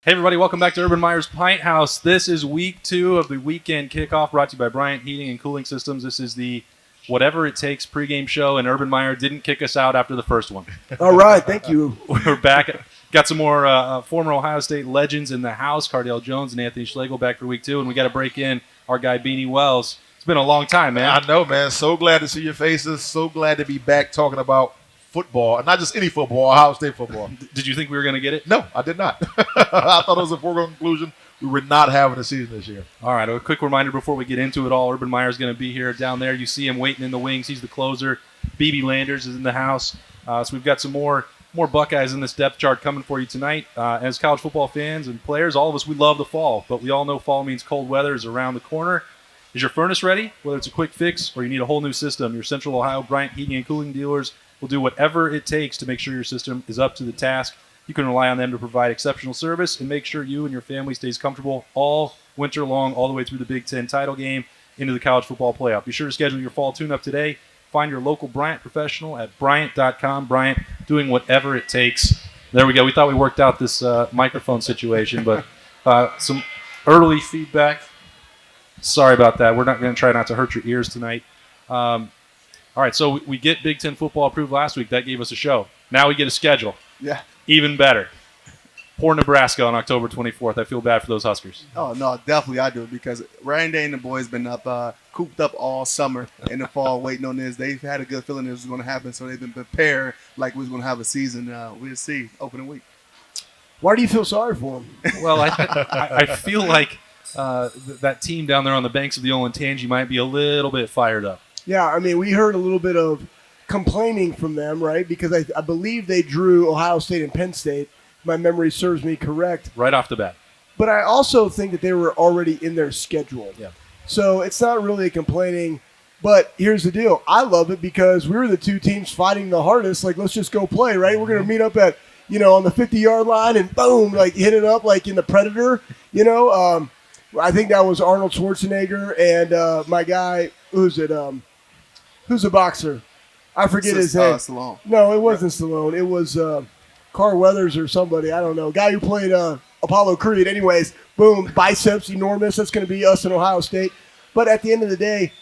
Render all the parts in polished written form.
Hey, everybody. Welcome back to Urban Meyer's Pint House. This is week 2 of the Weekend Kickoff brought to you by Bryant Heating and Cooling Systems. This is the whatever it takes pregame show, and Urban Meyer didn't kick us out after the first one. All right. Thank you. We're back. Got some more former Ohio State legends in the house, Cardale Jones and Anthony Schlegel back for week 2, and we got to break in our guy Beanie Wells. It's been a long time, man. I know, man. So glad to see your faces. So glad to be back talking about football, and not just any football, Ohio State football. Did you think we were going to get it? No, I did not. I thought it was a foregone conclusion. We were not having a season this year. All right, a quick reminder before we get into it all. Urban Meyer's going to be here down there. You see him waiting in the wings. He's the closer. BB Landers is in the house. So we've got some more Buckeyes in this depth chart coming for you tonight. As college football fans and players, all of us, we love the fall, but we all know fall means cold weather is around the corner. Is your furnace ready? Whether it's a quick fix or you need a whole new system, your Central Ohio Bryant Heating and Cooling dealers will do whatever it takes to make sure your system is up to the task. You can rely on them to provide exceptional service and make sure you and your family stays comfortable all winter long, all the way through the Big Ten title game into the college football playoff. Be sure to schedule your fall tune-up today. Find your local Bryant professional at Bryant.com. Bryant doing whatever it takes. There we go. We thought we worked out this microphone situation, but some early feedback. Sorry about that. We're not going to try not to hurt your ears tonight. All right, so we get Big Ten football approved last week. That gave us a show. Now we get a schedule. Yeah. Even better. Poor Nebraska on October 24th. I feel bad for those Huskers. Oh, no, definitely I do, because Ryan Day and the boys been cooped up all summer in the fall waiting on this. They've had a good feeling this was going to happen, so they've been prepared like we was going to have a season. We'll see opening week. Why do you feel sorry for them? Well, I feel like that team down there on the banks of the Olentangy might be a little bit fired up. Yeah, I mean, we heard a little bit of complaining from them, right? Because I believe they drew Ohio State and Penn State. My memory serves me correct. Right off the bat. But I also think that they were already in their schedule. Yeah. So it's not really complaining. But here's the deal. I love it because we were the two teams fighting the hardest. Like, let's just go play, right? We're going to meet up at, on the 50-yard line and boom, like hit it up like in the Predator, I think that was Arnold Schwarzenegger and my guy, who's a boxer? I forget his name. Stallone. No, it wasn't Stallone. It was Carl Weathers or somebody. I don't know. Guy who played Apollo Creed. Anyways, boom, biceps enormous. That's going to be us in Ohio State. But at the end of the day,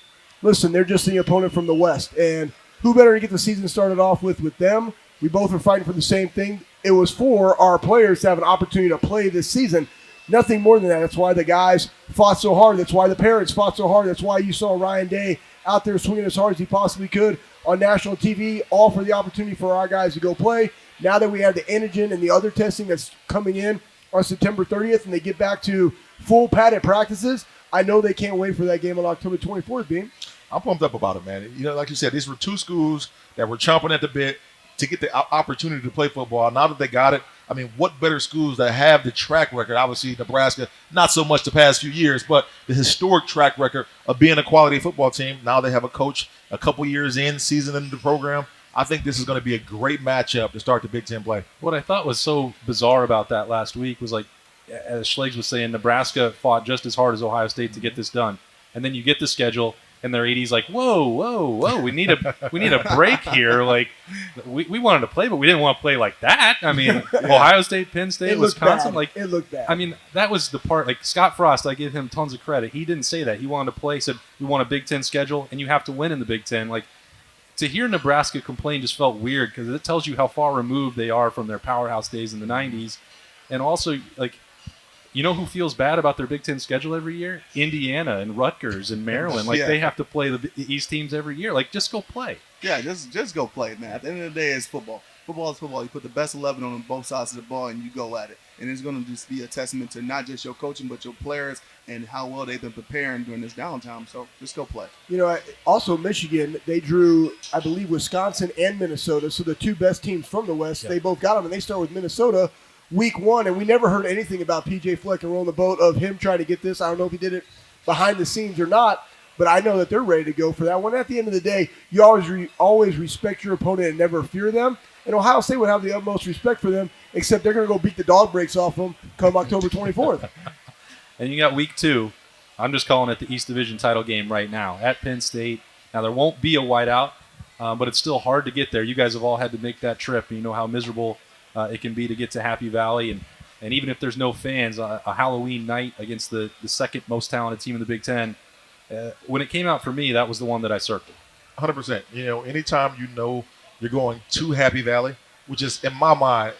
listen, they're just the opponent from the West. And who better to get the season started off with them? We both are fighting for the same thing. It was for our players to have an opportunity to play this season. Nothing more than that. That's why the guys fought so hard. That's why the parents fought so hard. That's why you saw Ryan Day out there swinging as hard as he possibly could on national TV, all for the opportunity for our guys to go play. Now that we have the antigen and the other testing that's coming in on September 30th and they get back to full padded practices, I know they can't wait for that game on October 24th, Bean. I'm pumped up about it, man. Like you said, these were two schools that were chomping at the bit to get the opportunity to play football. Now that they got it, I mean, what better schools that have the track record? Obviously, Nebraska, not so much the past few years, but the historic track record of being a quality football team. Now they have a coach a couple years in, seasoned into the program. I think this is going to be a great matchup to start the Big Ten play. What I thought was so bizarre about that last week was, like, as Schlegel was saying, Nebraska fought just as hard as Ohio State to get this done. And then you get the schedule, and their AD's like, whoa, we need a break here. Like, we wanted to play, but we didn't want to play like that. I mean, Ohio State, Penn State, Wisconsin, it looked bad. I mean, that was the part. Like, Scott Frost, I give him tons of credit. He didn't say that. He wanted to play. Said we want a Big Ten schedule, and you have to win in the Big Ten. Like, to hear Nebraska complain just felt weird because it tells you how far removed they are from their powerhouse days in the '90s, and also, like, you know who feels bad about their Big Ten schedule every year? Indiana and Rutgers and Maryland. Like, they have to play the East teams every year. Like, just go play. Yeah, just go play, man. At the end of the day, it's football. Football is football. You put the best 11 on both sides of the ball, and you go at it. And it's going to just be a testament to not just your coaching, but your players and how well they've been preparing during this downtime. So just go play. Also Michigan, they drew, I believe, Wisconsin and Minnesota. So the two best teams from the West, They both got them. And they start with Minnesota week 1. And we never heard anything about P.J. Fleck and rolling the boat of him trying to get this. I don't know if he did it behind the scenes or not. But I know that they're ready to go for that one. At the end of the day, you always respect your opponent and never fear them. And Ohio State would have the utmost respect for them, except they're going to go beat the dog breaks off them come October 24th. And you got week 2. I'm just calling it the East Division title game right now at Penn State. Now, there won't be a whiteout, but it's still hard to get there. You guys have all had to make that trip, and you know how miserable it can be to get to Happy Valley. And And even if there's no fans, a Halloween night against the second most talented team in the Big Ten, when it came out for me, that was the one that I circled. 100%. Anytime you're going to Happy Valley, which is, in my mind,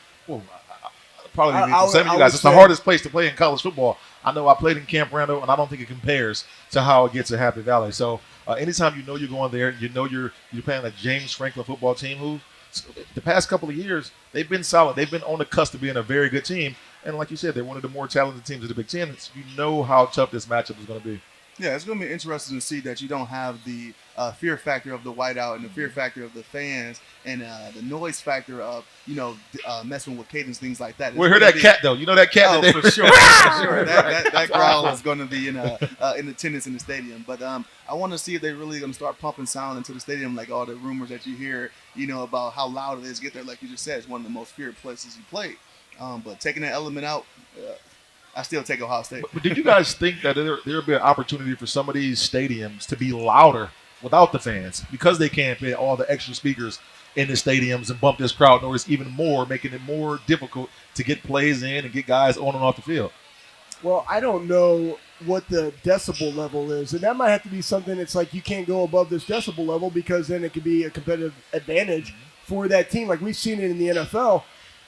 probably for some of you guys, it's the hardest place to play in college football. I know I played in Camp Randall, and I don't think it compares to how it gets at Happy Valley. So anytime you're going there, you're playing a James Franklin football team who, the past couple of years, they've been solid. They've been on the cusp of being a very good team. And like you said, they're one of the more talented teams in the Big Ten. So you know how tough this matchup is going to be. Yeah, it's going to be interesting to see that you don't have the fear factor of the whiteout and the fear factor of the fans and the noise factor of, messing with cadence, things like that. We heard that cat, though. You know that cat? Oh, for sure. For sure. That growl is going to be in attendance in the stadium. But I want to see if they're really going to start pumping sound into the stadium, like all the rumors that you hear, about how loud it is. Get there, like you just said, it's one of the most feared places you play. But taking that element out, I still take Ohio State. But did you guys think that there would be an opportunity for some of these stadiums to be louder without the fans because they can't put all the extra speakers in the stadiums and bump this crowd noise even more, making it more difficult to get plays in and get guys on and off the field? Well, I don't know what the decibel level is, and that might have to be something that's like you can't go above this decibel level because then it could be a competitive advantage for that team. Like we've seen it in the NFL.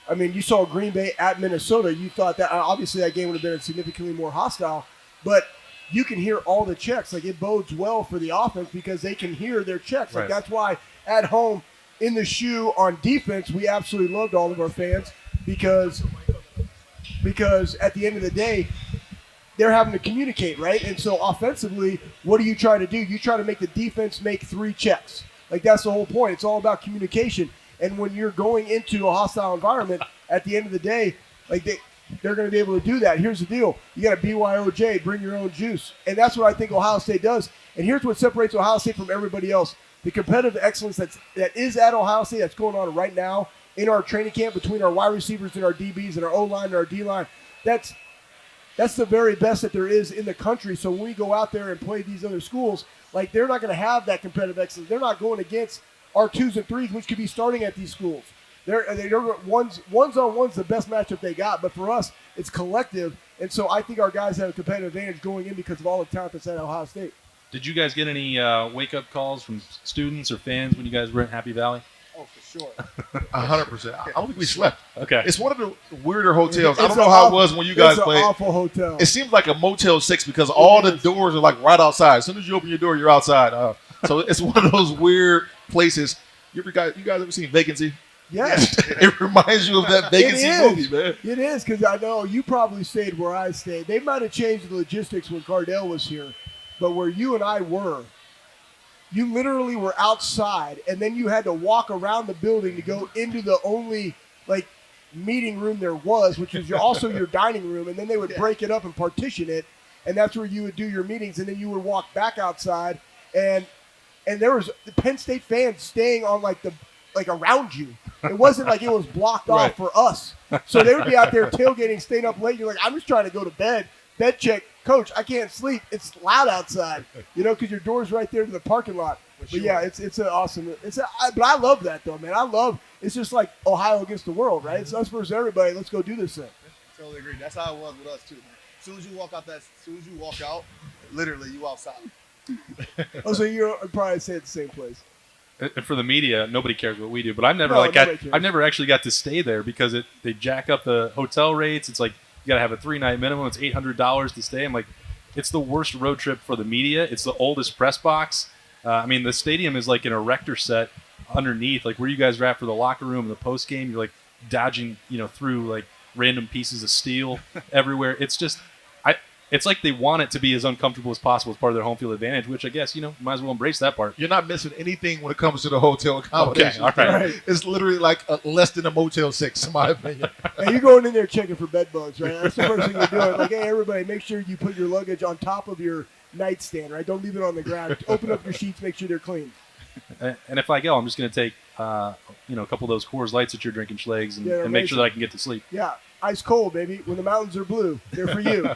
I mean, you saw Green Bay at Minnesota. You thought that obviously that game would have been significantly more hostile, but you can hear all the checks. Like it bodes well for the offense because they can hear their checks. Like that's why at home in the shoe on defense, we absolutely loved all of our fans because at the end of the day, they're having to communicate, right? And so offensively, what do you try to do? You try to make the defense make 3 checks. Like that's the whole point. It's all about communication. And when you're going into a hostile environment, at the end of the day, like they're going to be able to do that. Here's the deal. You got to BYOJ, bring your own juice. And that's what I think Ohio State does. And here's what separates Ohio State from everybody else. The competitive excellence that is at Ohio State that's going on right now in our training camp between our wide receivers and our DBs and our O-line and our D-line, that's the very best that there is in the country. So when we go out there and play these other schools, like they're not going to have that competitive excellence. They're not going against our 2s and 3s, which could be starting at these schools. They're one's on one's the best matchup they got, but for us, it's collective. And so I think our guys have a competitive advantage going in because of all the talent that's at Ohio State. Did you guys get any wake-up calls from students or fans when you guys were at Happy Valley? Oh, for sure. 100%. I don't think we slept. Okay. It's one of the weirder hotels. I don't know how it was when you guys played. It's an awful hotel. It seems like a Motel 6 because all the doors are like right outside. As soon as you open your door, you're outside. So it's one of those weird places. You guys ever seen Vacancy? Yes. It reminds you of that Vacancy movie, man. It is, because I know you probably stayed where I stayed. They might have changed the logistics when Cardale was here, but where you and I were, you literally were outside, and then you had to walk around the building to go into the only, meeting room there was, which is also your dining room, and then they would break it up and partition it, and that's where you would do your meetings, and then you would walk back outside, and there was Penn State fans staying on around you. It wasn't like it was blocked off for us. So they would be out there tailgating, staying up late. You're like, I'm just trying to go to bed. Bed check, coach. I can't sleep. It's loud outside. Because your door's right there to the parking lot. But yeah, it's an awesome. But I love that though, man. It's just like Ohio against the world, right? It's us versus everybody. Let's go do this thing. Totally agree. That's how it was with us too, man. As soon as you walk out, literally you outside. Oh, so you're probably stay at the same place. And for the media, nobody cares what we do. But I've never actually got to stay there because they jack up the hotel rates. It's like you got to have a 3-night minimum. It's $800 to stay. I'm like, it's the worst road trip for the media. It's the oldest press box. The stadium is like an erector set underneath, like where you guys were at for the locker room and the post game. You're like dodging, through like random pieces of steel everywhere. It's just. It's like they want it to be as uncomfortable as possible as part of their home field advantage, which I guess, might as well embrace that part. You're not missing anything when it comes to the hotel accommodation. Okay, all right. It's literally like less than a Motel 6, in my opinion. Hey, you're going in there checking for bed bugs, right? That's the first thing you're doing. Like, hey, everybody, make sure you put your luggage on top of your nightstand, right? Don't leave it on the ground. Open up your sheets, make sure they're clean. And if I go, I'm just going to take, a couple of those Coors Lights that you're drinking, Schlegs, and make sure that I can get to sleep. Yeah, ice cold, baby. When the mountains are blue, they're for you.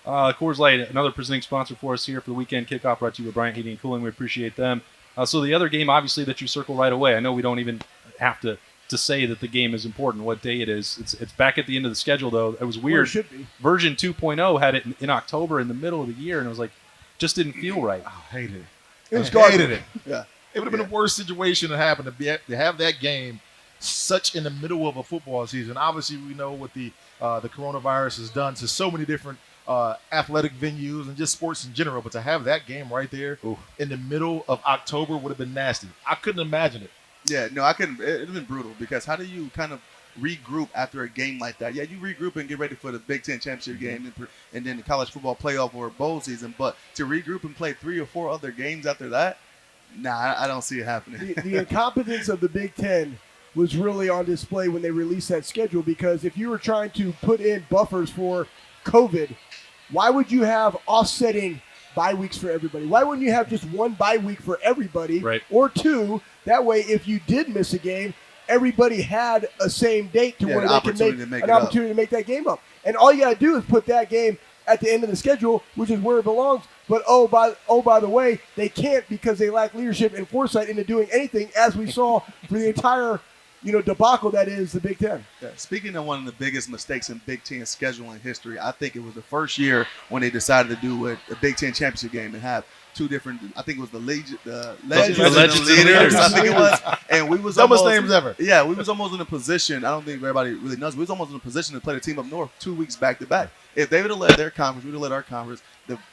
Coors Light, another presenting sponsor for us here for the Weekend Kickoff, brought to you by Bryant Heating and Cooling. We appreciate them. So the other game, obviously, that you circle right away, I know we don't even have to to say that the game is important, what day it is. It's back at the end of the schedule, though. It was weird. Well, it should be. Version 2.0 had it in October in the middle of the year, and it was like, just didn't feel right. I hated it. It was I hated garbage. it. Yeah. It would have been the worst situation to happen to have that game such in the middle of a football season. Obviously, we know what the coronavirus has done to so many different athletic venues and just sports in general. But to have that game right there in the middle of October would have been nasty. I couldn't imagine it. Yeah, no, I couldn't. It'd have been brutal because how do you kind of regroup after a game like that? Yeah, you regroup and get ready for the Big Ten championship game and then the college football playoff or bowl season. But to regroup and play 3 or 4 other games after that, nah, I don't see it happening. The incompetence of the Big Ten was really on display when they released that schedule, because if you were trying to put in buffers for COVID, why would you have offsetting bye weeks for everybody? Why wouldn't you have just one bye week for everybody, Right. or 2? That way, if you did miss a game, everybody had a same date to where an they opportunity to can make make an it up. opportunity to make that game up. And all you got to do is put that game at the end of the schedule, which is where it belongs. But by the way, they can't because they lack leadership and foresight into doing anything, as we saw for the entire debacle that is the Big Ten. Yeah. Speaking of one of the biggest mistakes in Big Ten scheduling history, I think it was the first year when they decided to do a Big Ten championship game and have 2 different. I think it was the Legends and Legends and Leaders. Leaders. I think it was, and we was Dumbest almost, names ever. Yeah, we was almost in a position. I don't think everybody really knows. We was almost in a position to play the team up north 2 weeks back to back. If they would have led their conference, we would have led our conference.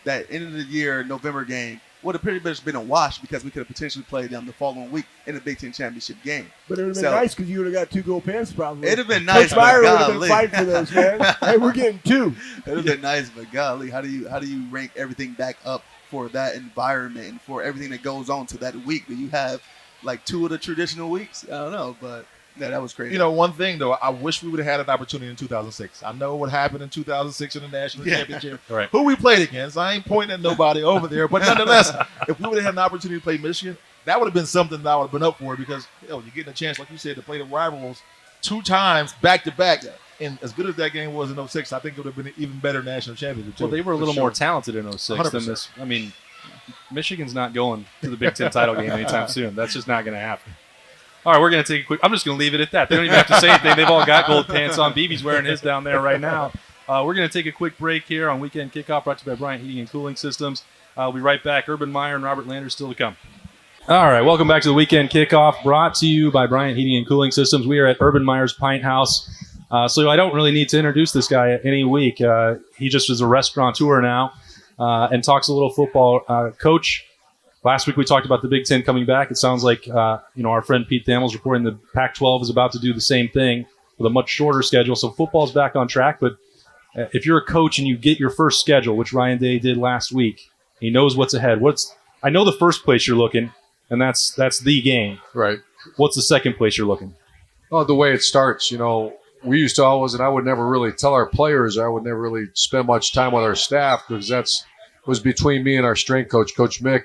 That end of the year November game would have pretty much been a wash because we could have potentially played them the following week in the Big Ten championship game. But it would have been nice because you would have got 2 gold pants probably. It'd have been nice. Coach Meyer but would have been golly. fighting for those, man. Hey, we're getting 2. It'd have been nice, but golly, how do you rank everything back up for that environment and for everything that goes on to that week? Do you have like 2 of the traditional weeks? I don't know, but yeah, that was crazy. One thing though, I wish we would have had an opportunity in 2006. I know what happened in 2006 in the national championship. Right. Who we played against. I ain't pointing at nobody over there, but nonetheless, if we would have had an opportunity to play Michigan, that would have been something that I would have been up for, because you're getting a chance, like you said, to play the rivals 2 times back to back. And as good as that game was in 06, I think it would have been an even better national championship too. Well, they were a little more talented in 06 than 100%. this. I mean, Michigan's not going to the Big Ten title game anytime soon. That's just not going to happen. All right, we're going to take a quick – I'm just going to leave it at that. They don't even have to say anything. They've all got gold pants on. BB's wearing his down there right now. We're going to take a quick break here on Weekend Kickoff, brought to you by Bryant Heating and Cooling Systems. We'll be right back. Urban Meyer and Robert Landers still to come. All right, welcome back to the Weekend Kickoff, brought to you by Bryant Heating and Cooling Systems. We are at Urban Meyer's Pint House. So I don't really need to introduce this guy any week. He just is a restaurateur now and talks a little football. Coach, last week we talked about the Big Ten coming back. It sounds like our friend Pete Thamel's reporting the Pac-12 is about to do the same thing with a much shorter schedule. So football's back on track. But if you're a coach and you get your first schedule, which Ryan Day did last week, he knows what's ahead. I know the first place you're looking, and that's the game. Right. What's the second place you're looking? Oh, the way it starts, we used to always, and I would never really tell our players, I would never really spend much time with our staff, because was between me and our strength coach, Coach Mick.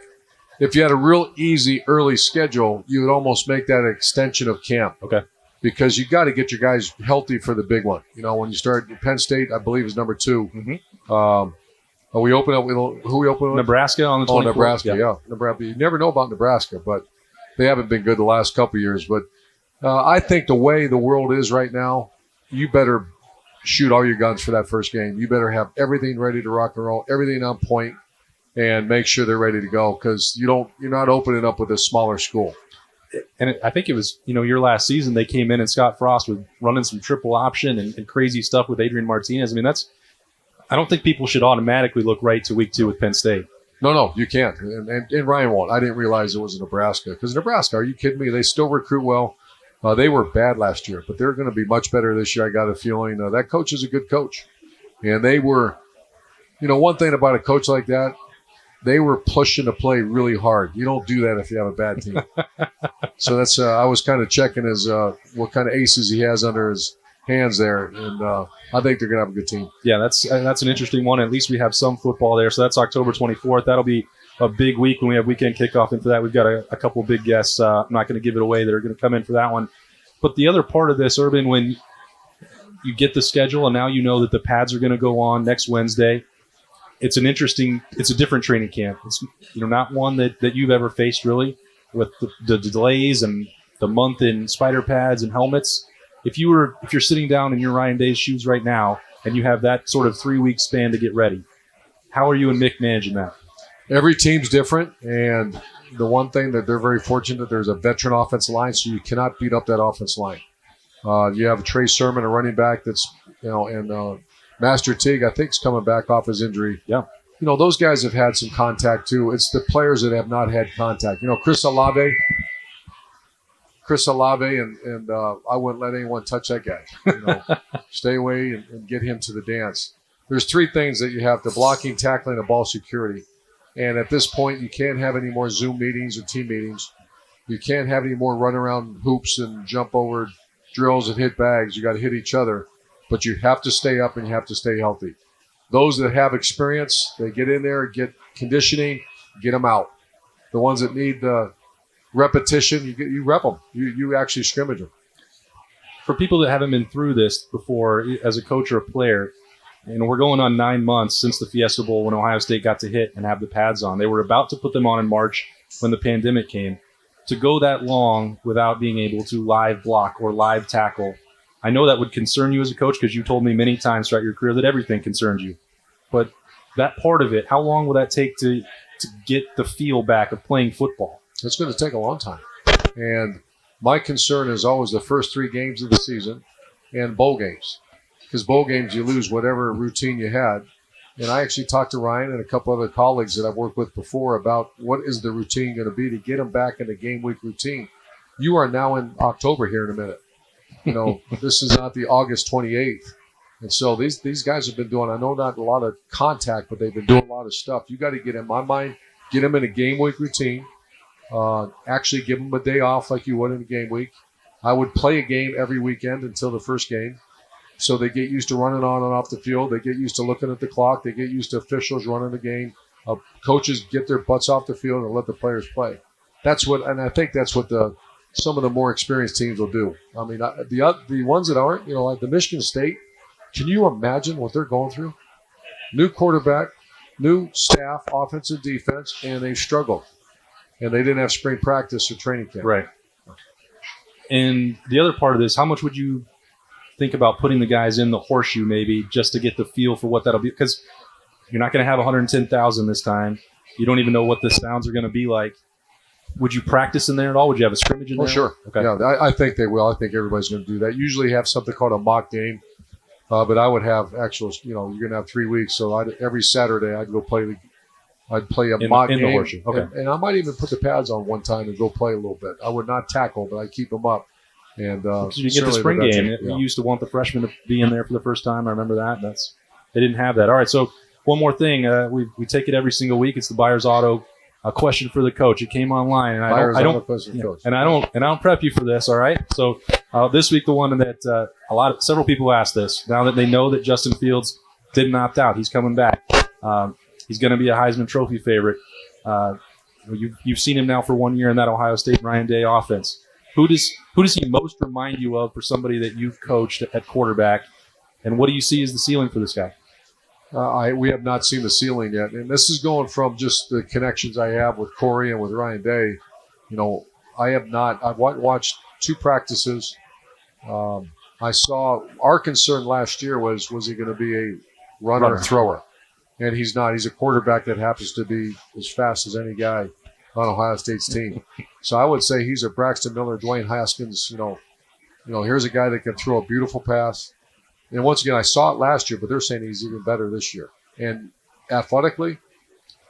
If you had a real easy early schedule, you would almost make that an extension of camp. Okay. Because you got to get your guys healthy for the big one. When you start Penn State, I believe is number 2. Mm-hmm. We open up with who we open with? Nebraska on the 24th. Oh, Nebraska, yeah. Nebraska. You never know about Nebraska, but they haven't been good the last couple of years. But I think the way the world is right now, you better shoot all your guns for that first game. You better have everything ready to rock and roll, everything on point, and make sure they're ready to go, because you're not opening up with a smaller school. And I think it was, your last season, they came in and Scott Frost was running some triple option and crazy stuff with Adrian Martinez. I mean, I don't think people should automatically look right to week 2 with Penn State. No, you can't. And Ryan won't. I didn't realize it was Nebraska, because Nebraska, are you kidding me? They still recruit well. They were bad last year, but they're going to be much better this year. I got a feeling that coach is a good coach. And they were, one thing about a coach like that, they were pushing to play really hard. You don't do that if you have a bad team. So that's I was kind of checking what kind of aces he has under his hands there, and I think they're going to have a good team. Yeah, that's an interesting one. At least we have some football there. So that's October 24th. That'll be a big week when we have Weekend Kickoff. And for that, we've got a couple of big guests. I'm not going to give it away that are going to come in for that one. But the other part of this, Urban, when you get the schedule and now you know that the pads are going to go on next Wednesday, it's a different training camp. It's not one that you've ever faced really, with the delays and the month in spider pads and helmets. If you're sitting down in your Ryan Day's shoes right now and you have that sort of 3-week span to get ready, how are you and Mick managing that? Every team's different, and the one thing that they're very fortunate, there's a veteran offensive line, so you cannot beat up that offensive line. You have Trey Sermon, a running back that's, and Master Teague, I think, is coming back off his injury. Yeah. Those guys have had some contact too. It's the players that have not had contact. Chris Olave, and I wouldn't let anyone touch that guy. Stay away and get him to the dance. There's 3 things that you have: the blocking, tackling, and ball security. And at this point, you can't have any more Zoom meetings or team meetings. You can't have any more run around hoops and jump over drills and hit bags. You got to hit each other, but you have to stay up and you have to stay healthy. Those that have experience, they get in there, get conditioning, get them out. The ones that need the repetition, you rep them. You actually scrimmage them. For people that haven't been through this before as a coach or a player, we're going on 9 months since the Fiesta Bowl when Ohio State got to hit and have the pads on. They were about to put them on in March when the pandemic came. To go that long without being able to live block or live tackle, I know that would concern you as a coach because you told me many times throughout your career that everything concerns you. But that part of it, how long will that take to get the feel back of playing football? It's going to take a long time. And my concern is always the first 3 games of the season and bowl games. Because bowl games, you lose whatever routine you had. And I actually talked to Ryan and a couple other colleagues that I've worked with before about what is the routine going to be to get them back in the game week routine. You are now in October here in a minute. This is not the August 28th. And so these guys have been doing, I know not a lot of contact, but they've been doing a lot of stuff. You got to get, in my mind, get them in a game week routine. Actually give them a day off like you would in a game week. I would play a game every weekend until the first game. So they get used to running on and off the field. They get used to looking at the clock. They get used to officials running the game. Coaches get their butts off the field and let the players play. And I think that's what some of the more experienced teams will do. I mean, the ones that aren't, like the Michigan State, can you imagine what they're going through? New quarterback, new staff, offense and defense, and they struggled. And they didn't have spring practice or training camp. Right. And the other part of this, how much would you think about putting the guys in the horseshoe maybe just to get the feel for what that'll be? Because you're not going to have 110,000 this time. You don't even know what the sounds are going to be like. Would you practice in there at all? Would you have a scrimmage in there? Oh, sure. Okay. Yeah, I think they will. I think everybody's going to do that. Usually have something called a mock game. But I would have actual, you're going to have 3 weeks. So every Saturday I'd go play I'd play a mock game. In the horseshoe. Okay. And I might even put the pads on one time and go play a little bit. I would not tackle, but I'd keep them up. And you get the spring game. You used to want the freshmen to be in there for the first time. I remember that. They didn't have that. All right. So one more thing. We take it every single week. It's the Buyers Auto question for the coach. It came online, and I don't prep you for this. All right. So this week, the one that several people asked this. Now that they know that Justin Fields didn't opt out, he's coming back. He's going to be a Heisman Trophy favorite. You've seen him now for 1 year in that Ohio State Ryan Day offense. Who does he most remind you of for somebody that you've coached at quarterback, and what do you see as the ceiling for this guy? We have not seen the ceiling yet, and this is going from just the connections I have with Corey and with Ryan Day. I have not. I've watched 2 practices. I saw our concern last year was he going to be a runner or thrower, and he's not. He's a quarterback that happens to be as fast as any guy on Ohio State's team. So I would say he's a Braxton Miller, Dwayne Haskins. Here's a guy that can throw a beautiful pass. And once again, I saw it last year, but they're saying he's even better this year. And athletically,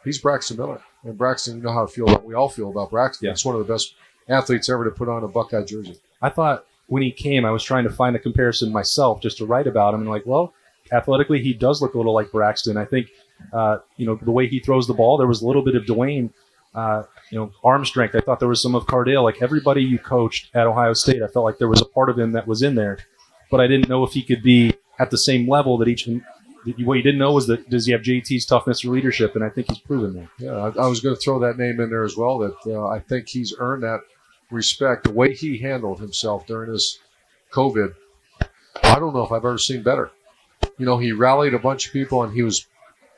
he's Braxton Miller. And Braxton, you know how we all feel about Braxton. Yeah. He's one of the best athletes ever to put on a Buckeye jersey. I thought when he came, I was trying to find a comparison myself just to write about him. And athletically, he does look a little like Braxton. I think, the way he throws the ball, there was a little bit of Dwayne. Arm strength. I thought there was some of Cardale. Like everybody you coached at Ohio State, I felt like there was a part of him that was in there, but I didn't know if he could be at the same level that each. What you didn't know was that does he have JT's toughness or leadership, and I think he's proven that. Yeah, I was going to throw that name in there as well. That I think he's earned that respect. The way he handled himself during his COVID, I don't know if I've ever seen better. He rallied a bunch of people, and he was,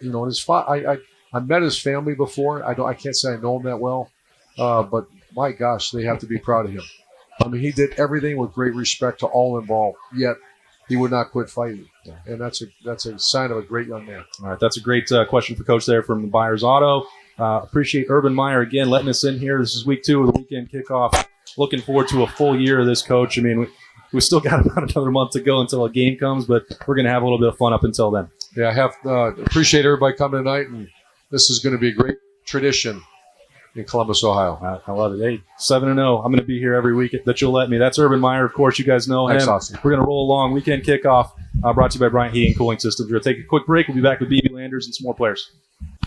I met his family before. I can't say I know him that well, but my gosh, they have to be proud of him. I mean, he did everything with great respect to all involved, yet he would not quit fighting. Yeah. And that's a sign of a great young man. All right, that's a great question for Coach there from the Buyers Auto. Appreciate Urban Meyer again letting us in here. This is week 2 of the weekend kickoff. Looking forward to a full year of this, Coach. I mean, we still got about another month to go until a game comes, but we're going to have a little bit of fun up until then. Yeah, I have appreciate everybody coming tonight, and this is going to be a great tradition in Columbus, Ohio. I love it. Hey, 7-0. I'm going to be here every week that you'll let me. That's Urban Meyer. Of course, you guys know him. Thanks, Austin. We're going to roll along. Weekend kickoff brought to you by Bryant Heating and Cooling Systems. We're going to take a quick break. We'll be back with BB Landers and some more players.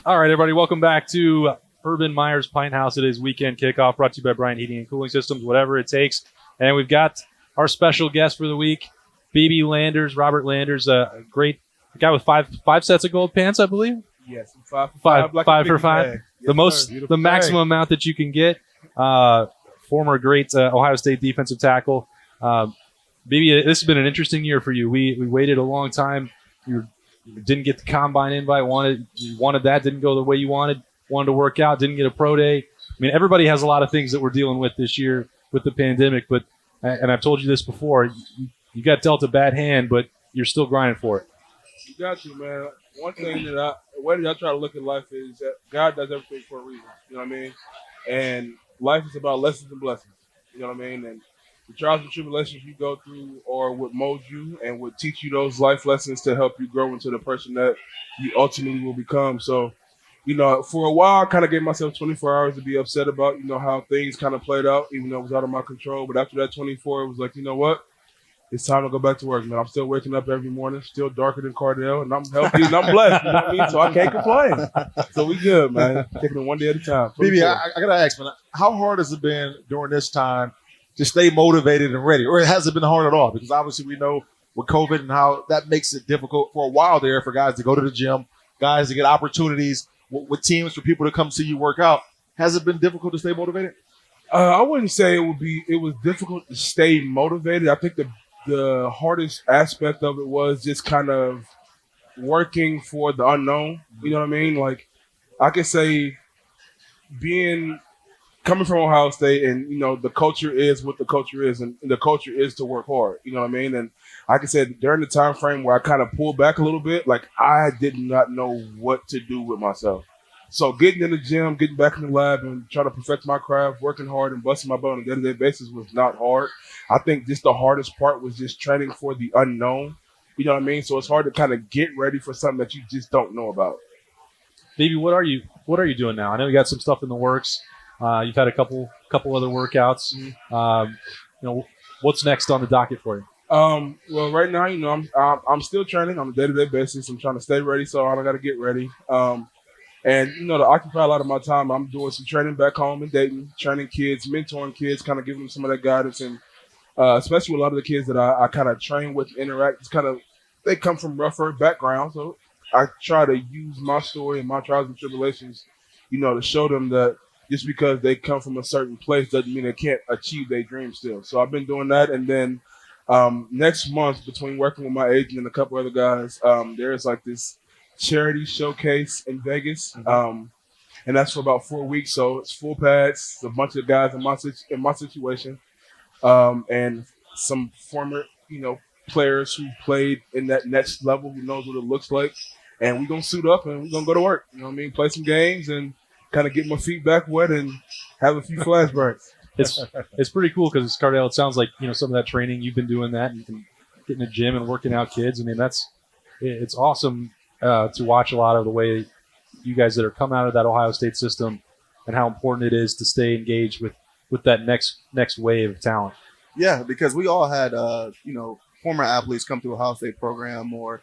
All right, everybody, welcome back to Urban Meyer's Pint House. It is Weekend Kickoff brought to you by Bryant Heating and Cooling Systems, whatever it takes. And we've got our special guest for the week, BB Landers, Robert Landers, a great guy with five sets of gold pants, I believe. Yes, 5 for 5. Like 5 for 5. Yes, The most, the maximum amount that you can get. Former great Ohio State defensive tackle. BB, this has been an interesting year for you. We waited a long time. You didn't get the combine invite. You wanted that. Didn't go the way you wanted. Wanted to work out. Didn't get a pro day. I mean, everybody has a lot of things that we're dealing with this year with the pandemic. But and I've told you this before. You got dealt a bad hand, but you're still grinding for it. You got to, man. One thing the way that I try to look at life is that God does everything for a reason. You know what I mean? And life is about lessons and blessings. You know what I mean? And the trials and tribulations you go through are what molds you and would teach you those life lessons to help you grow into the person that you ultimately will become. So, you know, for a while, I kind of gave myself 24 hours to be upset about, you know, how things kind of played out, even though it was out of my control. But after that 24, it was like, you know what? It's time to go back to work, man. I'm still waking up every morning, still darker than Cardale, and I'm healthy and I'm blessed. You know what I mean? So I can't complain. So we good, man. Taking it one day at a time. BB, I got to ask, man, how hard has it been during this time to stay motivated and ready? Or has it been hard at all? Because obviously we know with COVID and how that makes it difficult for a while there for guys to go to the gym, guys to get opportunities with teams for people to come see you work out. Has it been difficult to stay motivated? I wouldn't say it was difficult to stay motivated. I think the hardest aspect of it was just kind of working for the unknown. You know what I mean? Like, I could say coming from Ohio State and, you know, the culture is what the culture is, and the culture is to work hard. You know what I mean? And like I said, during the time frame where I kind of pulled back a little bit, like, I did not know what to do with myself. So getting in the gym, getting back in the lab and trying to perfect my craft, working hard and busting my butt on a day-to-day basis was not hard. I think just the hardest part was just training for the unknown. You know what I mean? So it's hard to kind of get ready for something that you just don't know about. Baby, what are you doing now? I know you got some stuff in the works. You've had a couple other workouts. Mm-hmm. You know, what's next on the docket for you? Well, right now, you know, I'm still training on a day-to-day basis. I'm trying to stay ready, so I got to get ready. And, you know, to occupy a lot of my time, I'm doing some training back home in Dayton, training kids, mentoring kids, kind of giving them some of that guidance. And especially with a lot of the kids that I kind of train with, interact, it's kind of, they come from rougher backgrounds. So I try to use my story and my trials and tribulations, you know, to show them that just because they come from a certain place doesn't mean they can't achieve their dreams still. So I've been doing that. And then next month, between working with my agent and a couple other guys, there's like this charity showcase in Vegas, and that's for about 4 weeks. So it's full pads, a bunch of guys in my situation, and some former, you know, players who played in that next level, who knows what it looks like. And we're gonna suit up and we're gonna go to work. You know what I mean? Play some games and kind of get my feet back wet and have a few flashbacks. It's pretty cool because Cardale, it sounds like, you know, some of that training you've been doing that, and you can get in the gym and working out kids. I mean, it's awesome. To watch a lot of the way you guys that are coming out of that Ohio State system and how important it is to stay engaged with that next wave of talent. Yeah, because we all had, you know, former athletes come through a Ohio State program or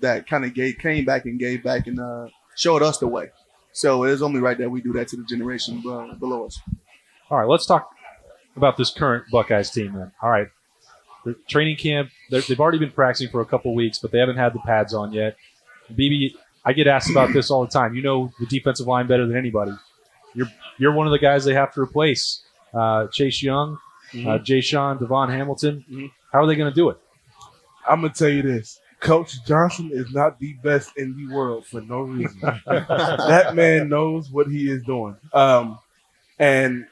that kind of came back and gave back and showed us the way. So it is only right that we do that to the generation below us. All right, let's talk about this current Buckeyes team then. All right, the training camp, they've already been practicing for a couple weeks, but they haven't had the pads on yet. BB, I get asked about this all the time. You know the defensive line better than anybody. You're one of the guys they have to replace. Chase Young, Jay Sean, Devon Hamilton. Mm-hmm. How are they going to do it? I'm going to tell you this. Coach Johnson is not the best in the world for no reason. That man knows what he is doing. And,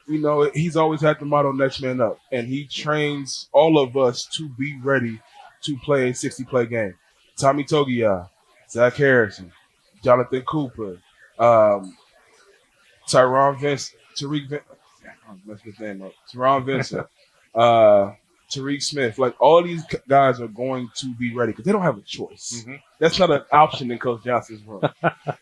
he's always had the motto next man up. And he trains all of us to be ready to play a 60-play game. Tommy Togiai, Zach Harrison, Jonathan Cooper, Tyron Vincent, Tariq Vincent. I'm messing his name up. Teron Vincent, Tariq Smith. Like, all these guys are going to be ready because they don't have a choice. Mm-hmm. That's not an option in Coach Johnson's room.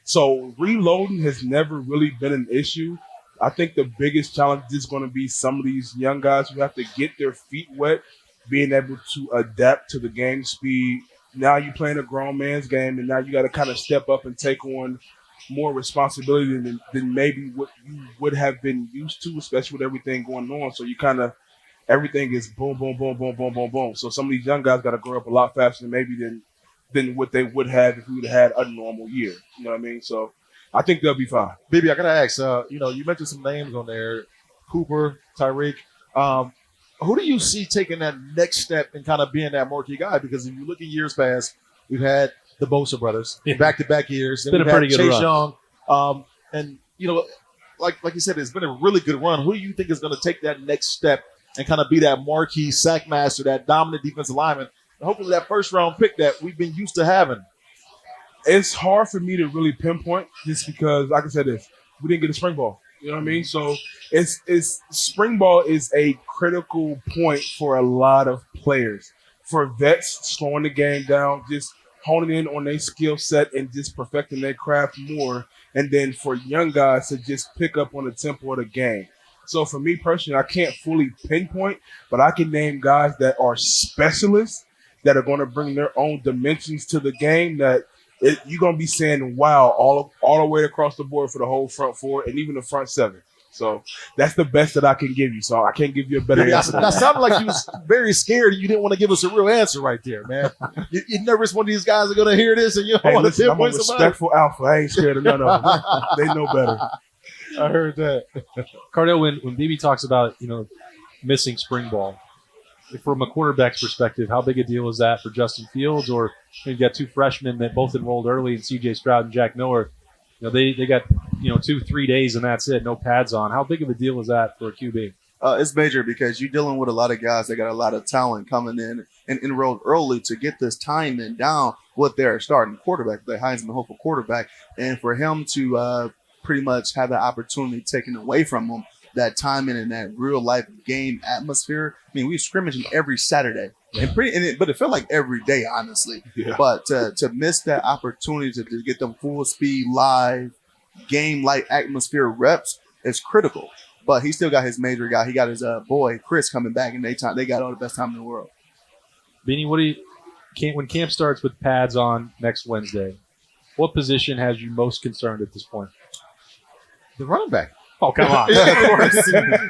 So reloading has never really been an issue. I think the biggest challenge is going to be some of these young guys who have to get their feet wet, being able to adapt to the game speed. Now you're playing a grown man's game, and now you got to kind of step up and take on more responsibility than maybe what you would have been used to, especially with everything going on. So you kind of everything is boom, boom, boom, boom, boom, boom, boom. So some of these young guys got to grow up a lot faster than what they would have if we would have had a normal year. You know what I mean? So I think they'll be fine. Baby, I gotta ask. You mentioned some names on there, Cooper, Tyreek. Who do you see taking that next step and kind of being that marquee guy? Because if you look at years past, we've had the Bosa brothers back-to-back years. It's been a pretty good Chase run. Young, and like you said, it's been a really good run. Who do you think is going to take that next step and kind of be that marquee sack master, that dominant defensive lineman? And hopefully, that first-round pick that we've been used to having. It's hard for me to really pinpoint just because, like I said, we didn't get a spring ball. You know what I mean? So it's spring ball is a critical point for a lot of players. For vets, slowing the game down, just honing in on their skill set and just perfecting their craft more. And then for young guys to just pick up on the tempo of the game. So for me personally, I can't fully pinpoint, but I can name guys that are specialists that are going to bring their own dimensions to the game that you're going to be saying, wow, all the way across the board for the whole front four and even the front seven. So that's the best that I can give you. So I can't give you a better answer. That sounded like you was very scared and you didn't want to give us a real answer right there, man. You're nervous one of these guys are going to hear this and you don't want to pinpoint somebody? I'm a respectful alpha. I ain't scared of none of them. They know better. I heard that. Cardale, when BB talks about, missing spring ball, from a quarterback's perspective, how big a deal is that for Justin Fields? Or you've got two freshmen that both enrolled early, and C.J. Stroud and Jack Miller. They got 2-3 days and that's it, no pads on. How big of a deal is that for a QB? It's major because you're dealing with a lot of guys that got a lot of talent coming in and enrolled early to get this timing down with their starting quarterback, the Heisman hopeful quarterback, and for him to pretty much have the opportunity taken away from him, that timing and that real life game atmosphere. I mean, we scrimmaging every Saturday, but it felt like every day, honestly. Yeah. But to miss that opportunity to get them full speed live game like atmosphere reps is critical. But he still got his major guy. He got his boy Chris coming back, and they got all the best time in the world. Beanie, when camp starts with pads on next Wednesday, what position has you most concerned at this point? The running back. Oh, come on. Yeah, of course.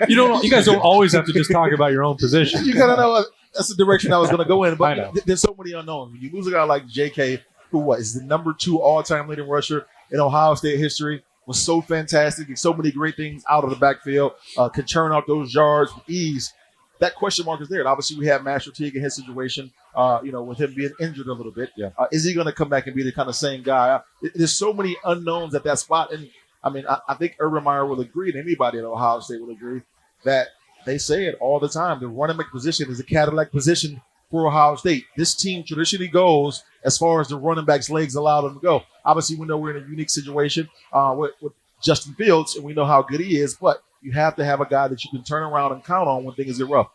You guys don't always have to just talk about your own position. You kind of know that's the direction I was going to go in. I But know. There's so many unknowns. When you lose a guy like J.K., who is the number 2 all-time leading rusher in Ohio State history, was so fantastic and so many great things out of the backfield, can churn out those yards with ease. That question mark is there. And obviously, we have Master Teague in his situation, with him being injured a little bit. Yeah. Is he going to come back and be the kind of same guy? There's so many unknowns at that spot. And I mean, I think Urban Meyer will agree, and anybody at Ohio State will agree, that they say it all the time. The running back position is a Cadillac position for Ohio State. This team traditionally goes as far as the running back's legs allow them to go. Obviously, we know we're in a unique situation with Justin Fields, and we know how good he is, but you have to have a guy that you can turn around and count on when things get rough.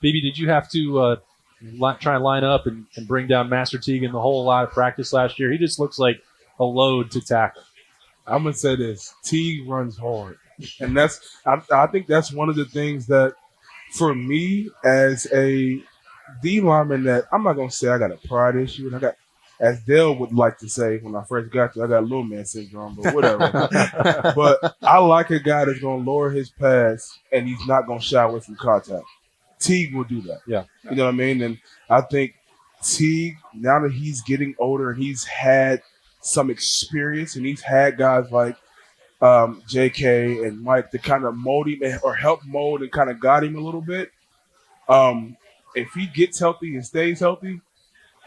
BB, did you have to try and line up and bring down Master Teague in the whole lot of practice last year? He just looks like a load to tackle. I'm gonna say this: Teague runs hard, and I think that's one of the things that, for me as a D lineman, that I'm not gonna say I got a pride issue, and I got, as Dale would like to say when I first got you, I got little man syndrome, but whatever. But I like a guy that's gonna lower his pass and he's not gonna shy away from contact. Teague will do that. Yeah, you know what I mean. And I think Teague, now that he's getting older and he's had some experience, and he's had guys like J.K. and Mike to kind of mold him or help mold and kind of guide him a little bit. If he gets healthy and stays healthy,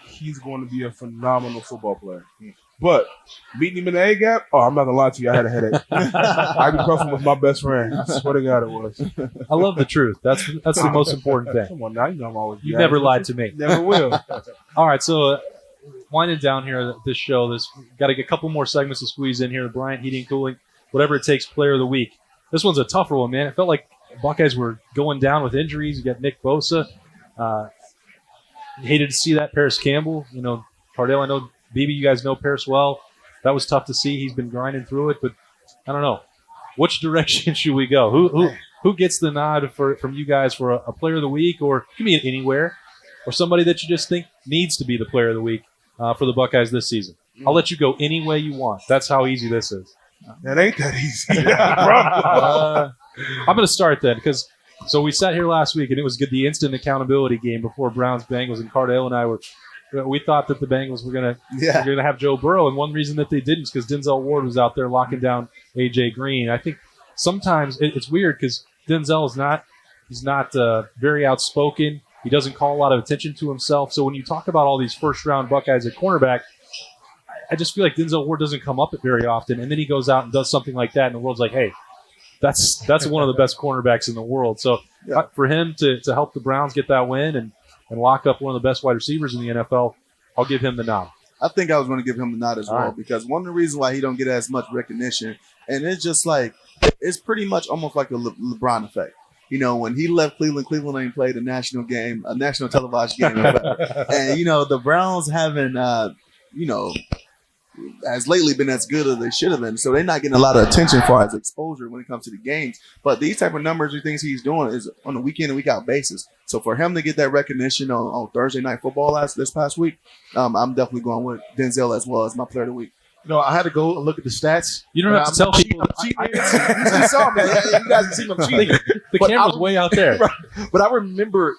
he's going to be a phenomenal football player. But beating him in the A gap, I'm not gonna lie to you, I had a headache. Ibuprofen was my best friend. I swear to God, it was. I love the truth. That's the most important thing. Come on now, you know I'm always. You never lied to me. Never will. All right, so winding down here this show, got to get a couple more segments to squeeze in here. Bryant Heating and Cooling, whatever it takes, Player of the Week. This one's a tougher one, man. It felt like Buckeyes were going down with injuries. You got Nick Bosa. Hated to see that. Paris Campbell, Cardale, I know, BB, you guys know Paris well. That was tough to see. He's been grinding through it, but I don't know. Which direction should we go? Who gets the nod from you guys for a Player of the Week, or give me anywhere, or somebody that you just think needs to be the Player of the Week for the Buckeyes this season? I'll let you go any way you want. That's how easy this is. That ain't that easy. I'm going to start then, because we sat here last week and it was good, the instant accountability game before Browns Bengals, and Cardale and I we thought that the Bengals were going to have Joe Burrow, and one reason that they didn't is because Denzel Ward was out there locking down AJ Green. I think sometimes it's weird because Denzel is not very outspoken. He doesn't call a lot of attention to himself. So when you talk about all these first round Buckeyes at cornerback, I just feel like Denzel Ward doesn't come up very often, and then he goes out and does something like that, and the world's like, hey, that's one of the best cornerbacks in the world. So for him to help the Browns get that win and lock up one of the best wide receivers in the NFL, I'll give him the nod. I think I was going to give him the nod as well, because one of the reasons why he don't get as much recognition, and it's just like, it's pretty much almost like the LeBron effect. When he left Cleveland ain't played a national televised game. And, the Browns haven't, has lately been as good as they should have been. So they're not getting a lot of attention for his exposure when it comes to the games. But these type of numbers and things he's doing is on a week in and week out basis. So for him to get that recognition on Thursday Night Football this past week, I'm definitely going with Denzel as well as my Player of the Week. I had to go and look at the stats. You don't have to tell people. You saw me. You guys can see I'm cheating. The camera's way out there. Right. But I remember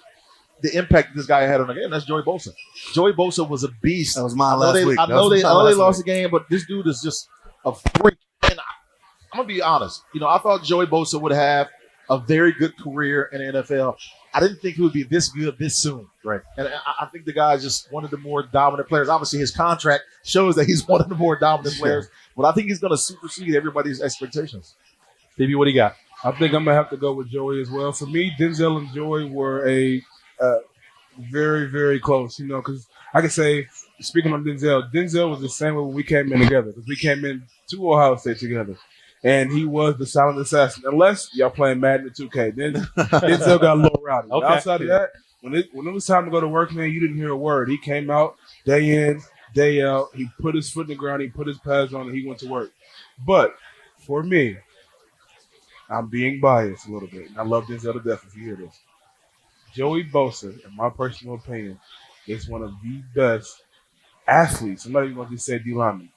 the impact this guy had on the game. That's Joey Bosa. Joey Bosa was a beast. That was mine last week. I know they lost the game, but this dude is just a freak. And I'm going to be honest. I thought Joey Bosa would have a very good career in the NFL. I didn't think he would be this good this soon. Right. And I think the guy is just one of the more dominant players. Obviously, his contract shows that he's one of the more dominant players. But I think he's going to supersede everybody's expectations. Baby, what do you got? I think I'm going to have to go with Joey as well. For me, Denzel and Joey were very, very close, because I can say, speaking on Denzel was the same way when we came in together, because we came in to Ohio State together. And he was the silent assassin. Unless y'all playing Madden or 2K. Then Denzel got a little rowdy. Okay. Outside of that, when it was time to go to work, man, you didn't hear a word. He came out day in, day out. He put his foot in the ground. He put his pads on, and he went to work. But for me, I'm being biased a little bit. And I love Denzel to death if you hear this. Joey Bosa, in my personal opinion, is one of the best athletes. I'm not even going to say D-lineman.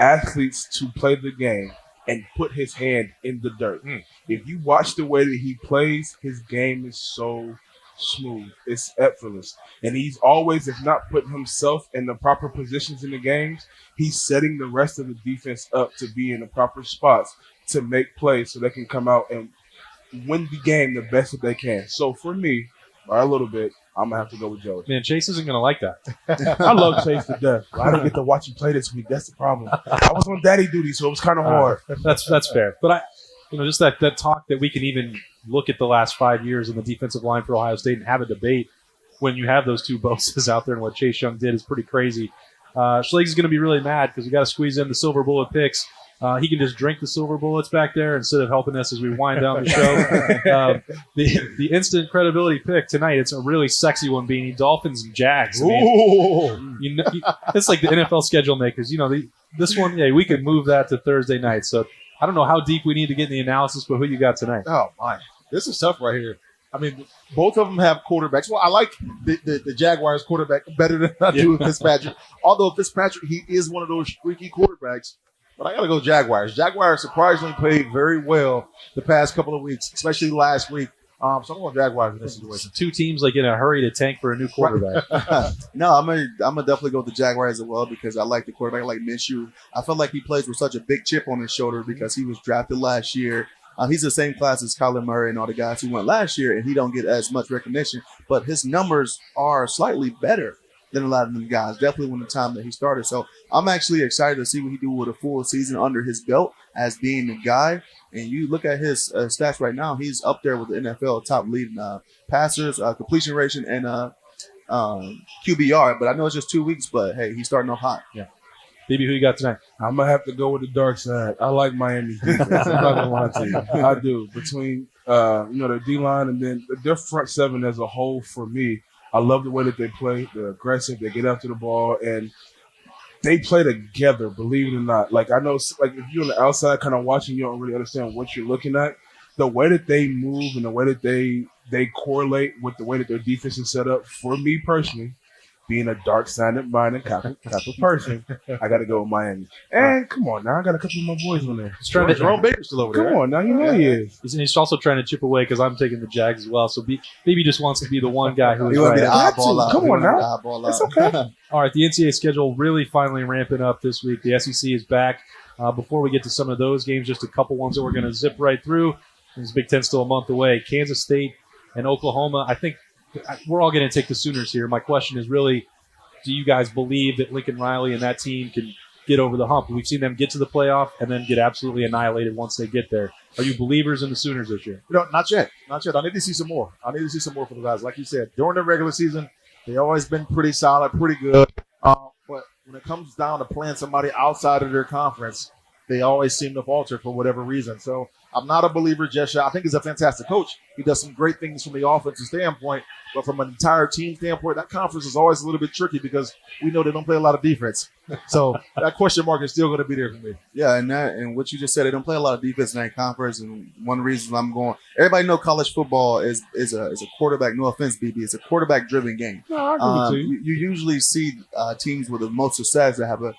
Athletes to play the game and put his hand in the dirt. If you watch the way that he plays, his game is so smooth. It's effortless. And he's always, if not putting himself in the proper positions in the games, he's setting the rest of the defense up to be in the proper spots to make plays so they can come out and win the game the best that they can. So for me, by a little bit, I'm going to have to go with Joey. Man, Chase isn't going to like that. I love Chase to death. I didn't get to watch him play this week. That's the problem. I was on daddy duty, so it was kind of hard. That's fair. But just that talk that we can even look at the last 5 years in the defensive line for Ohio State and have a debate when you have those two Bosas out there and what Chase Young did is pretty crazy. Schlegel is going to be really mad because we got to squeeze in the silver bullet picks. He can just drink the silver bullets back there instead of helping us as we wind down the show. The instant credibility pick tonight, it's a really sexy one, Beanie. Dolphins and Jags. I mean, it's like the NFL schedule makers. This one, we could move that to Thursday night. So I don't know how deep we need to get in the analysis, but who you got tonight? Oh, my. This is tough right here. I mean, both of them have quarterbacks. Well, I like the Jaguars quarterback better than I do with Fitzpatrick. Although Fitzpatrick, he is one of those streaky quarterbacks. But I got to go Jaguars. Jaguars surprisingly played very well the past couple of weeks, especially last week. So I'm going Jaguars in this situation. Two teams in a hurry to tank for a new quarterback. No, I'm gonna definitely go with the Jaguars as well because I like the quarterback. I like Minshew. I feel like he plays with such a big chip on his shoulder because he was drafted last year. He's the same class as Kyler Murray and all the guys who went last year, and he don't get as much recognition. But his numbers are slightly better than a lot of them guys. Definitely when the time that he started. So I'm actually excited to see what he do with a full season under his belt as being the guy. And you look at his stats right now, he's up there with the NFL top leading passers, completion ratio, and QBR. But I know it's just 2 weeks, but hey, he's starting off hot. Yeah. BB, who you got tonight? I'm gonna have to go with the dark side. I like Miami's defense. I'm not gonna lie to you. I do. Between their D line and then their front seven as a whole, for me, I love the way that they play. They're aggressive. They get after the ball and they play together. Believe it or not. Like I know, like if you're on the outside, kind of watching, you don't really understand what you're looking at. The way that they move and the way that they correlate with the way that their defense is set up. For me personally, being a dark-sided minded type of person, I got to go with Miami. And come on now, I got a couple of my boys on there. Jerome Baker's still over there. Come on now, you know he is. He's also trying to chip away because I'm taking the Jags as well. So BB just wants to be the one guy who's You want to be the right. eyeball out. Come on now. It's okay. All right, the NCAA schedule really finally ramping up this week. The SEC is back. Before we get to some of those games, just a couple ones that we're going to zip right through. This Big Ten still a month away. Kansas State and Oklahoma. I think we're all going to take the Sooners here. My question is really, do you guys believe that Lincoln Riley and that team can get over the hump? We've seen them get to the playoff and then get absolutely annihilated once they get there. Are you believers in the Sooners this year? Not yet. Not yet. I need to see some more. I need to see some more for the guys. Like you said, during the regular season, they always been pretty solid, pretty good. But when it comes down to playing somebody outside of their conference, they always seem to falter for whatever reason. So I'm not a believer just yet. I think he's a fantastic coach. He does some great things from the offensive standpoint, but from an entire team standpoint, that conference is always a little bit tricky because we know they don't play a lot of defense. So that question mark is still going to be there for me. Yeah, and what you just said, they don't play a lot of defense in that conference. And one of the reasons I'm going, everybody know college football is a quarterback. No offense, BB, it's a quarterback driven game. No, I agree with you. You usually see teams with the most success that have a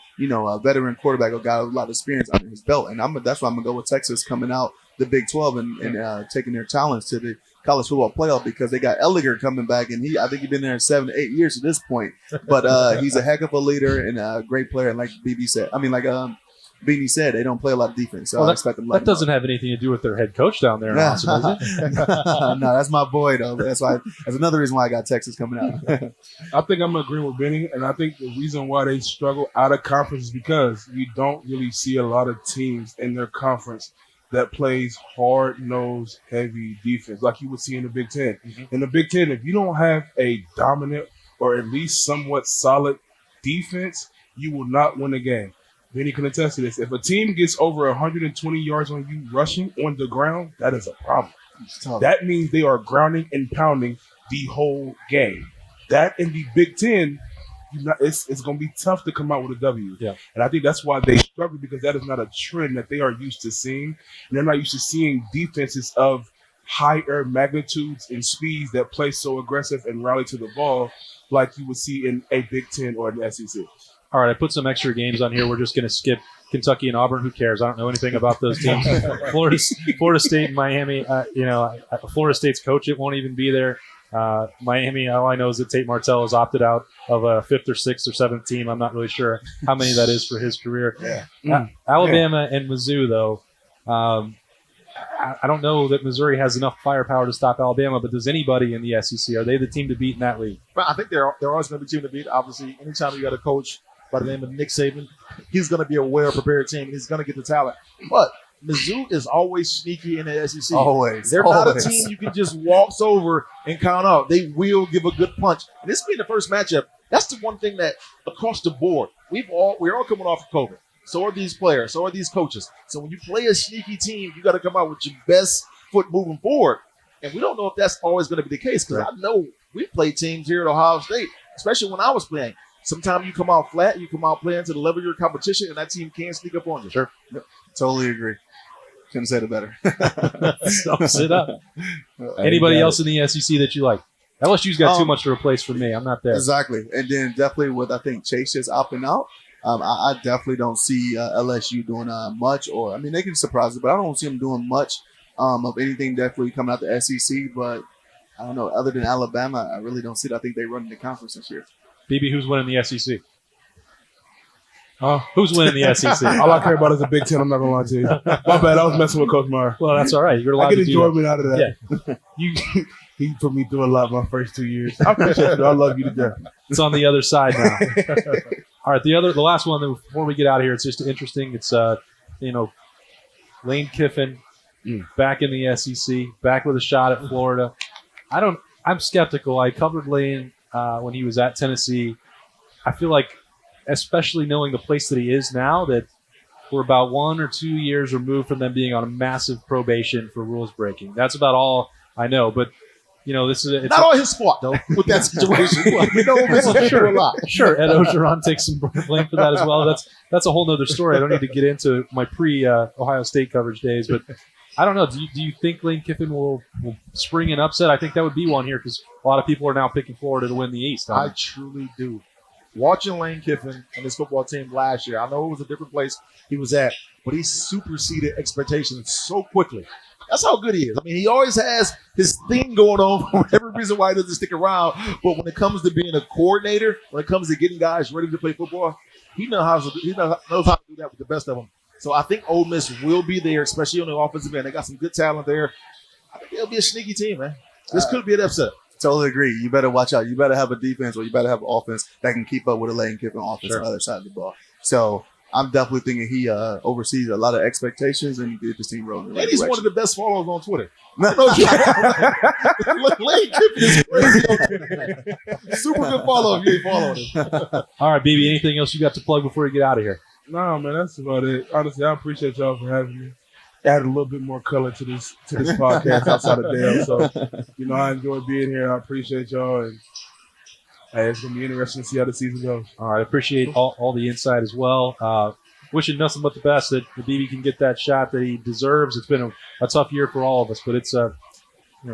veteran quarterback who got a lot of experience under his belt, and that's why I'm gonna go with Texas coming out the Big 12 and taking their talents to the college football playoff because they got Elliger coming back, and I think he's been there 7 to 8 years at this point. But he's a heck of a leader and a great player. And like BB said, Beanie said, they don't play a lot of defense. So I expect them. That doesn't have anything to do with their head coach down there in Austin, does it? No, that's my boy though. That's another reason why I got Texas coming out. I think I'm agreeing with Benny, and I think the reason why they struggle out of conference is because you don't really see a lot of teams in their conference that plays hard-nosed, heavy defense like you would see in the Big Ten. Mm-hmm. In the Big Ten, if you don't have a dominant or at least somewhat solid defense, you will not win a game. Benny can attest to this. If a team gets over 120 yards on you rushing on the ground, that is a problem. That means they are grounding and pounding the whole game. That in the Big Ten, it's going to be tough to come out with a W. Yeah. And I think that's why they struggle because that is not a trend that they are used to seeing. And they're not used to seeing defenses of higher magnitudes and speeds that play so aggressive and rally to the ball like you would see in a Big Ten or an SEC. All right, I put some extra games on here. We're just going to skip Kentucky and Auburn. Who cares? I don't know anything about those teams. Florida State and Miami. Florida State's coach, it won't even be there. Miami, all I know is that Tate Martell has opted out of a 5th or 6th or 7th team. I'm not really sure how many that is for his career. Yeah. Alabama and Mizzou, though. I don't know that Missouri has enough firepower to stop Alabama, but does anybody in the SEC? Are they the team to beat in that league? But I think they're always going to be a team to beat. Obviously, anytime you got a coach by the name of Nick Saban, he's going to be a well-prepared team. He's going to get the talent. But Mizzou is always sneaky in the SEC. Always. They're not a team you can just waltz over and count out. They will give a good punch. And this being the first matchup, that's the one thing that across the board, we're all coming off of COVID. So are these players. So are these coaches. So when you play a sneaky team, you got to come out with your best foot moving forward. And we don't know if that's always going to be the case because I know we played teams here at Ohio State, especially when I was playing. Sometimes you come out flat, you come out playing to the level of your competition, and that team can sneak up on you. Sure. Yep. Totally agree. Couldn't say it better. Sit up. Anybody else in the SEC that you like? LSU's got too much to replace for me. I'm not there. Exactly. And then definitely with, I think, Chase is opting out. I definitely don't see LSU doing much. Or, I mean, they can surprise it, but I don't see them doing much of anything definitely coming out the SEC. But I don't know. Other than Alabama, I really don't see it. I think they run the conference this year. BB, who's winning the SEC? Who's winning the SEC? All I care about is the Big Ten. I'm not going to lie to you. My bad. I was messing with Coach Meyer. Well, that's all right. You're allowed I get to do enjoyment out of that. Yeah. He put me through a lot my first 2 years. I appreciate you. I love you to death. It's on the other side now. All right, the last one before we get out of here, it's just interesting. It's Lane Kiffin back in the SEC, back with a shot at Florida. I'm skeptical. I covered Lane when he was at Tennessee. I feel like, especially knowing the place that he is now, that we're about 1 or 2 years removed from them being on a massive probation for rules breaking. That's about all I know. But this is Not all his fault though with that situation. We know this is true a lot. Sure, Ed Ogeron takes some blame for that as well. That's a whole nother story. I don't need to get into my pre-Ohio State coverage days, but I don't know. Do you think Lane Kiffin will spring an upset? I think that would be one here because a lot of people are now picking Florida to win the East. I truly do. Watching Lane Kiffin and his football team last year, I know it was a different place he was at, but he superseded expectations so quickly. That's how good he is. I mean, he always has his thing going on for whatever reason why he doesn't stick around. But when it comes to being a coordinator, when it comes to getting guys ready to play football, he knows how to do that with the best of them. So I think Ole Miss will be there, especially on the offensive end. They got some good talent there. I think they'll be a sneaky team, man. This could be an upset. Totally agree. You better watch out. You better have a defense or you better have an offense that can keep up with a Lane Kiffin offense on the other side of the ball. So I'm definitely thinking he oversees a lot of expectations and he gets his team rolling. And he's one of the best followers on Twitter. Lane Kiffin is crazy on Twitter. Super good follow if you ain't following him. All right, BB, anything else you got to plug before you get out of here? No, man, that's about it. Honestly, I appreciate y'all for having me. Add a little bit more color to this podcast outside of Dale. So, I enjoy being here. I appreciate y'all, and it's gonna be interesting to see how the season goes. All right, I appreciate all the insight as well. Wishing nothing but the best that the BB can get that shot that he deserves. It's been a tough year for all of us, but it's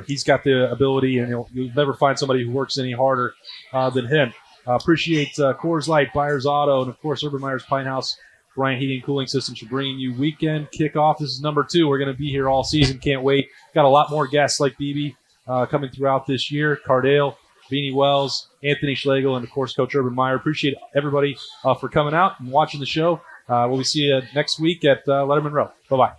he's got the ability, and you'll never find somebody who works any harder than him. Appreciate Coors Light, Byers Auto, and of course Urban Meyer's Pine House Bryant Heating and Cooling Systems for bringing you Weekend Kickoff. This is number 2. We're going to be here all season. Can't wait. Got a lot more guests like BB coming throughout this year. Cardale, Beanie Wells, Anthony Schlegel, and, of course, Coach Urban Meyer. Appreciate everybody for coming out and watching the show. We'll see you next week at Lettermen Row. Bye-bye.